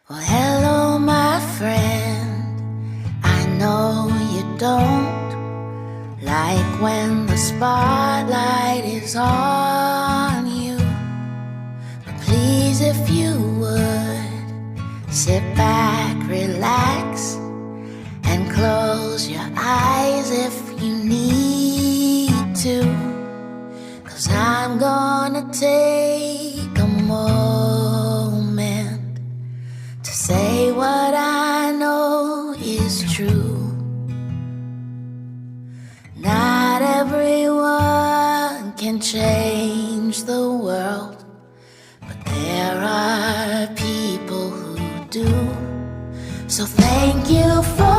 Well, hello, my friend. I know you don't like when the spotlight is on you. But please, if you would, sit back, relax, and close your eyes if you need to. 'Cause I'm gonna take a moment to say what I know is true. Not everyone can change the world, but there are people who do. So thank you for